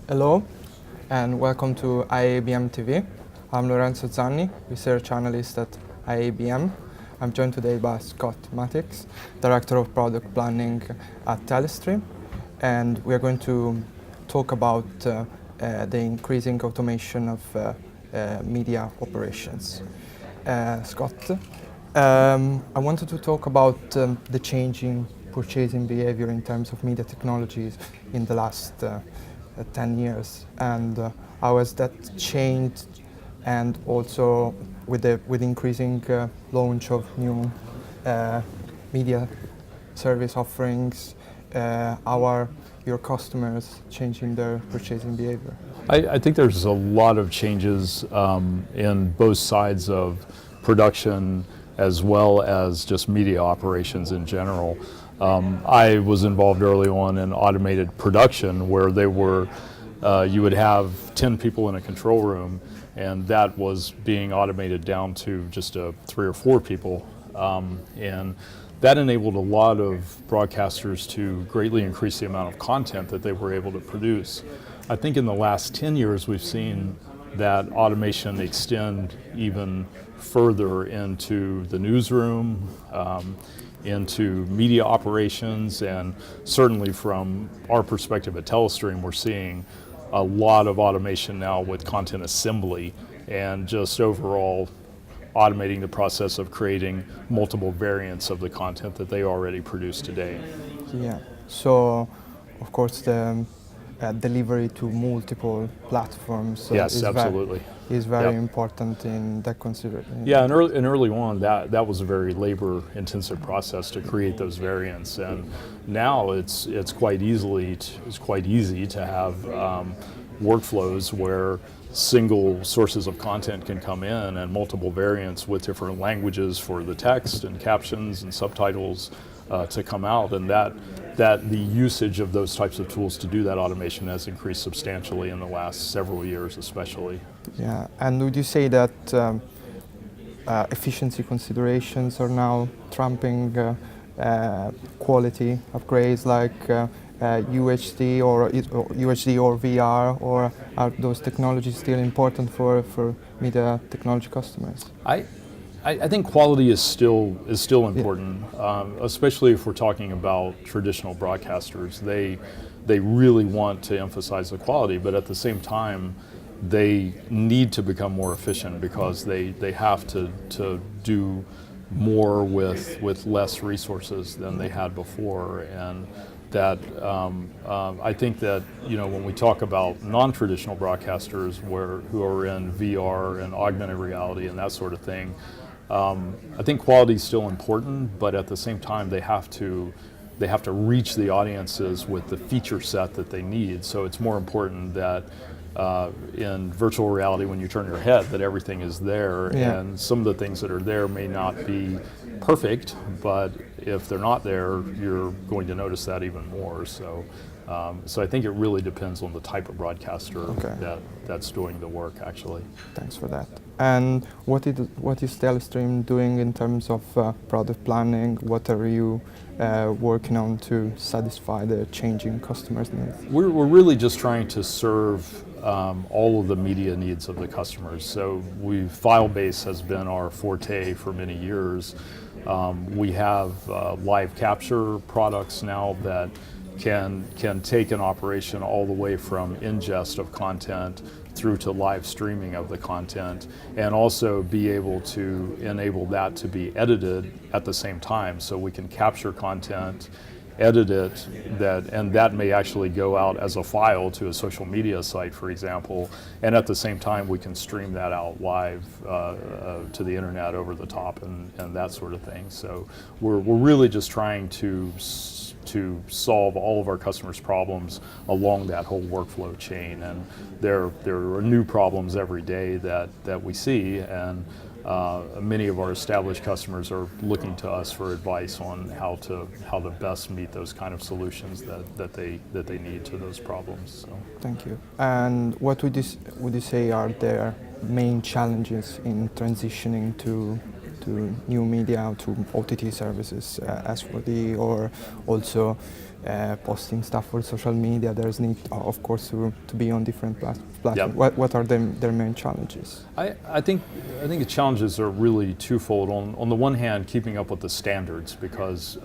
Hello and welcome to IABM TV. I'm Lorenzo Zanni, research analyst at IABM. I'm joined today by Scott Matics, Director of Product Planning at Telestream, and we are going to talk about the increasing automation of media operations. Scott, I wanted to talk about the changing purchasing behavior in terms of media technologies in the last 10 years, and how has that changed, and also with increasing launch of new media service offerings, how are your customers changing their purchasing behavior? I think there's a lot of changes in both sides of production as well as just media operations in general. I was involved early on in automated production where you would have 10 people in a control room, and that was being automated down to just 3 or 4 people. And that enabled a lot of broadcasters to greatly increase the amount of content that they were able to produce. I think in the last 10 years we've seen that automation extend even further into the newsroom, into media operations, and certainly from our perspective at Telestream, we're seeing a lot of automation now with content assembly and just overall automating the process of creating multiple variants of the content that they already produce today. Yeah, so of course the delivery to multiple platforms yes, absolutely. is very Yep. important in that consideration. Yeah, and early on, that was a very labor-intensive process to create those variants, and now it's quite easy to have workflows where single sources of content can come in and multiple variants with different languages for the text and captions and subtitles to come out, and that the usage of those types of tools to do that automation has increased substantially in the last several years especially. Yeah, and would you say that efficiency considerations are now trumping quality upgrades like UHD or VR, or are those technologies still important for media technology customers? I think quality is still important, especially if we're talking about traditional broadcasters. They really want to emphasize the quality, but at the same time, they need to become more efficient because they have to do more with less resources than they had before, and that I think that when we talk about non-traditional broadcasters who are in VR and augmented reality and that sort of thing. I think quality is still important, but at the same time they have to reach the audiences with the feature set that they need. So it's more important that in virtual reality, when you turn your head, that everything is there, yeah. And some of the things that are there may not be perfect, but if they're not there, you're going to notice that even more. So I think it really depends on the type of broadcaster that's doing the work, actually. Thanks for that. And what is Telestream doing in terms of product planning? What are you working on to satisfy the changing customers' needs? We're really just trying to serve all of the media needs of the customers. So file-based has been our forte for many years. We have live capture products now that can take an operation all the way from ingest of content through to live streaming of the content, and also be able to enable that to be edited at the same time. So we can capture content, edit it, and that may actually go out as a file to a social media site, for example, and at the same time we can stream that out live to the internet over the top and that sort of thing. So we're really just trying to solve all of our customers' problems along that whole workflow chain, and there are new problems every day that we see, and many of our established customers are looking to us for advice on how to best meet those kind of solutions that they need to those problems. So. Thank you. And what would you say are their main challenges in transitioning to to new media, to OTT services, S4D, or also posting stuff for social media. There's need, of course, to be on different platforms. Yep. What are their main challenges? I think the challenges are really twofold. On the one hand, keeping up with the standards, because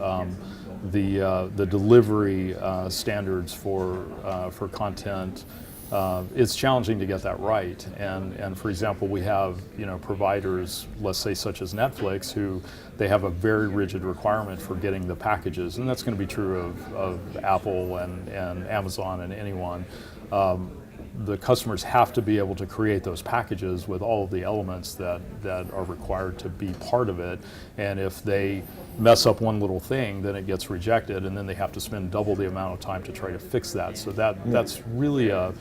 the delivery standards for content, it's challenging to get that right. And for example, we have providers, let's say such as Netflix, who they have a very rigid requirement for getting the packages, and that's going to be true of Apple and Amazon and anyone. The customers have to be able to create those packages with all of the elements that are required to be part of it. And if they mess up one little thing, then it gets rejected, and then they have to spend double the amount of time to try to fix that. So that's really a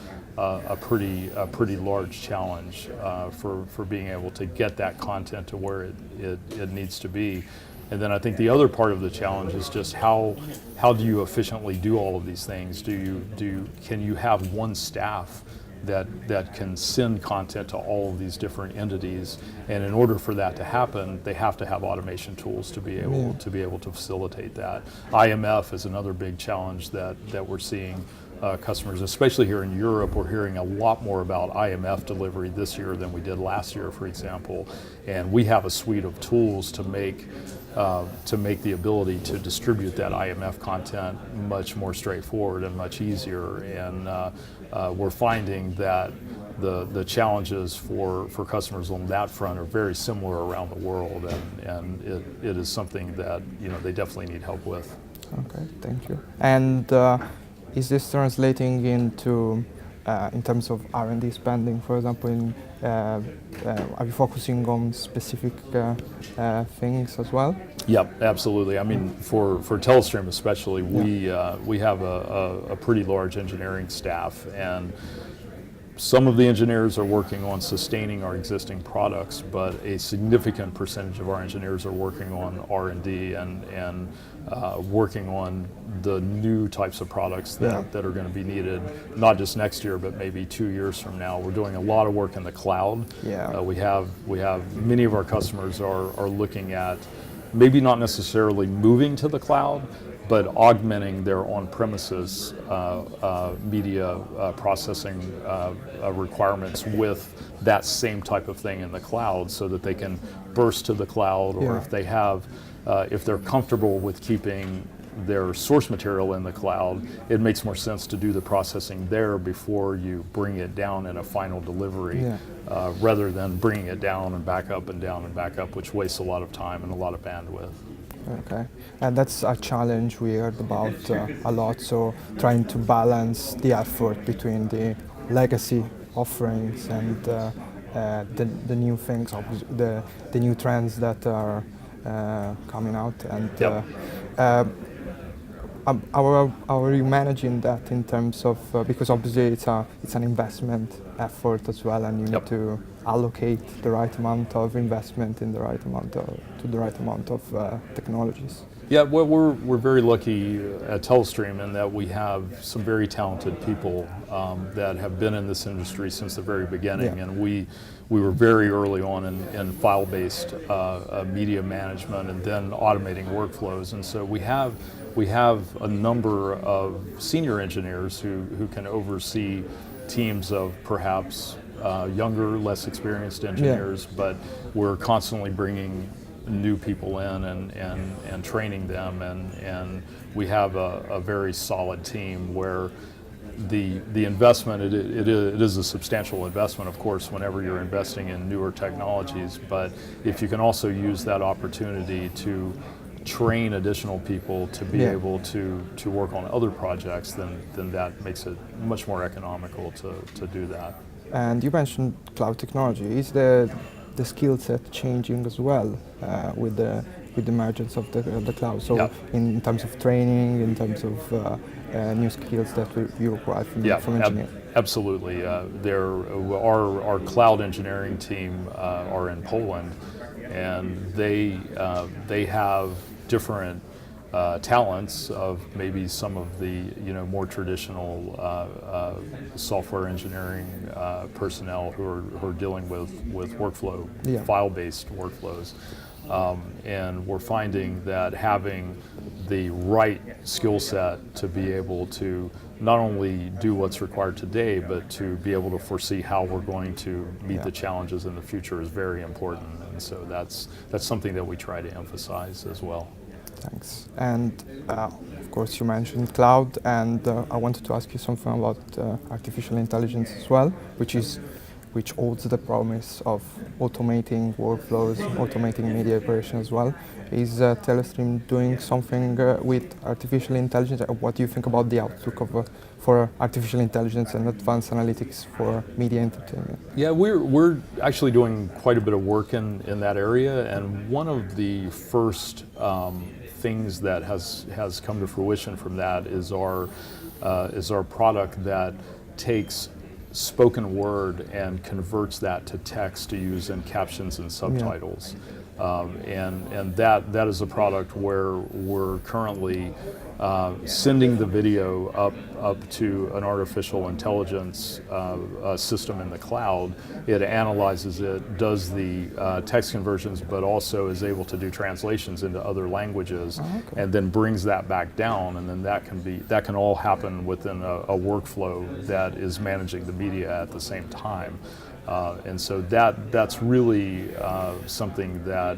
pretty large challenge for being able to get that content to where it needs to be. And then I think the other part of the challenge is just how do you efficiently do all of these things? Can you have one staff that can send content to all of these different entities? And in order for that to happen, they have to have automation tools to be able to facilitate that. IMF is another big challenge that we're seeing. Customers, especially here in Europe, we're hearing a lot more about IMF delivery this year than we did last year, for example. And we have a suite of tools to make the ability to distribute that IMF content much more straightforward and much easier. And we're finding that the challenges for customers on that front are very similar around the world, and it is something that they definitely need help with. Okay, thank you. And is this translating into, in terms of R&D spending, for example, are you focusing on specific things as well? Yep, absolutely. I mean, for Telestream especially, we have a pretty large engineering staff, and some of the engineers are working on sustaining our existing products, but a significant percentage of our engineers are working on R&D and working on the new types of products that are going to be needed, not just next year, but maybe 2 years from now. We're doing a lot of work in the cloud. We have many of our customers are looking at maybe not necessarily moving to the cloud, but augmenting their on-premises media processing requirements with that same type of thing in the cloud, so that they can burst to the cloud, or if they're comfortable with keeping their source material in the cloud, it makes more sense to do the processing there before you bring it down in a final delivery, rather than bringing it down and back up and down and back up, which wastes a lot of time and a lot of bandwidth. Okay, and that's a challenge we heard about a lot, so trying to balance the effort between the legacy offerings and the new things, the new trends that are coming out, and how are you managing that in terms of, because obviously it's an investment effort as well, and you need to allocate the right amount of investment in the right amount of technologies. Yeah, well, we're very lucky at Telestream in that we have some very talented people that have been in this industry since the very beginning, and we were very early on in file-based media management and then automating workflows, and so we have a number of senior engineers who can oversee teams of perhaps younger, less experienced engineers, but we're constantly bringing new people in and training them, and we have a very solid team where the investment, it is a substantial investment, of course, whenever you're investing in newer technologies, but if you can also use that opportunity to train additional people to be able to work on other projects, then that makes it much more economical to do that. And you mentioned cloud technology. Is the skill set changing as well with the emergence of the cloud? So in terms of training, in terms of new skills that you require from engineers? Absolutely. Our cloud engineering team are in Poland, and they have different talents of maybe some of the more traditional software engineering personnel who are dealing with workflow, file-based workflows. And we're finding that having the right skill set to be able to not only do what's required today, but to be able to foresee how we're going to meet the challenges in the future is very important. And so that's something that we try to emphasize as well. Thanks. And of course you mentioned cloud, and I wanted to ask you something about artificial intelligence as well, which holds the promise of automating workflows, automating media operation as well. Is Telestream doing something with artificial intelligence? What do you think about the outlook for artificial intelligence and advanced analytics for media entertainment? Yeah, we're actually doing quite a bit of work in that area, and one of the first things that has come to fruition from that is our product that takes spoken word and converts that to text to use in captions and subtitles. And that is a product where we're currently sending the video up to an artificial intelligence system in the cloud. It analyzes it, does the text conversions, but also is able to do translations into other languages, and then brings that back down, and then that can all happen within a workflow that is managing the media at the same time. And so that's really something that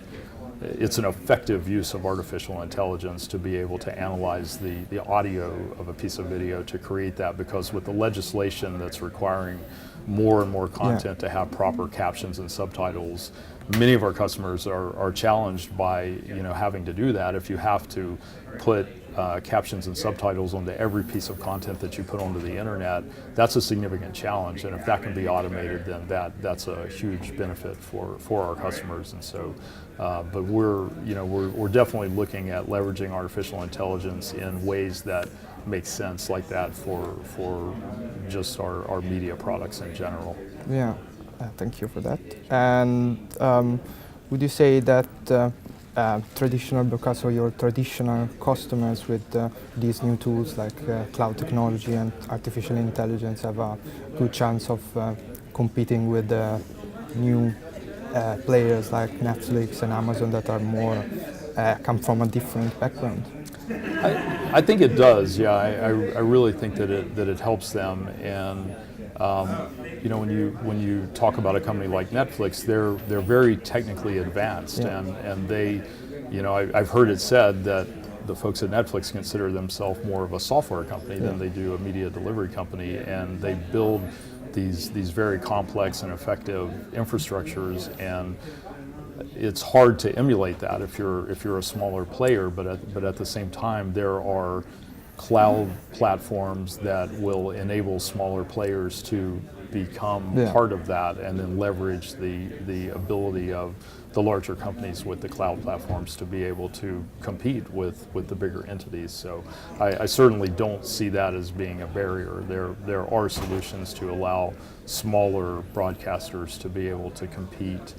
it's an effective use of artificial intelligence to be able to analyze the audio of a piece of video to create that, because with the legislation that's requiring more and more content to have proper captions and subtitles, many of our customers are challenged by having to do that. If you have to put captions and subtitles onto every piece of content that you put onto the internet, that's a significant challenge. And if that can be automated, then that's a huge benefit for our customers. And so, but we're definitely looking at leveraging artificial intelligence in ways that make sense, like that for just our media products in general. Yeah. Thank you for that. And would you say that traditional broadcast, or your traditional customers with these new tools like cloud technology and artificial intelligence have a good chance of competing with new players like Netflix and Amazon that are more come from a different background? I think it does. Yeah, I really think that it helps them. And when you talk about a company like Netflix, they're very technically advanced, and they, I've heard it said that the folks at Netflix consider themselves more of a software company than they do a media delivery company, and they build these very complex and effective infrastructures, and it's hard to emulate that if you're a smaller player. But at the same time, there are cloud platforms that will enable smaller players to become part of that, and then leverage the ability of the larger companies with the cloud platforms to be able to compete with the bigger entities. So I certainly don't see that as being a barrier. There are solutions to allow smaller broadcasters to be able to compete,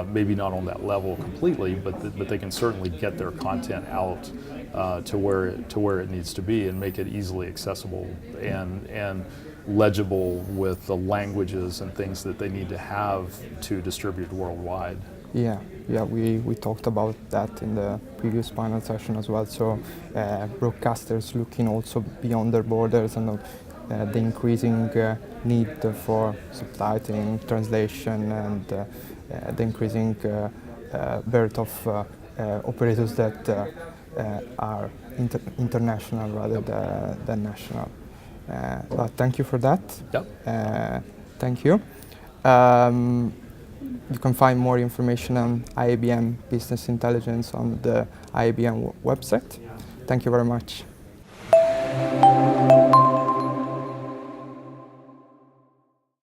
maybe not on that level completely, but they can certainly get their content out to where it needs to be, and make it easily accessible and legible with the languages and things that they need to have to distribute worldwide. Yeah, we talked about that in the previous panel session as well. So broadcasters looking also beyond their borders, and the increasing need for subtitling, translation, and the increasing birth of operators that are international rather than national. But thank you for that. Yep. Thank you. You can find more information on IABM Business Intelligence on the IABM website. Thank you very much.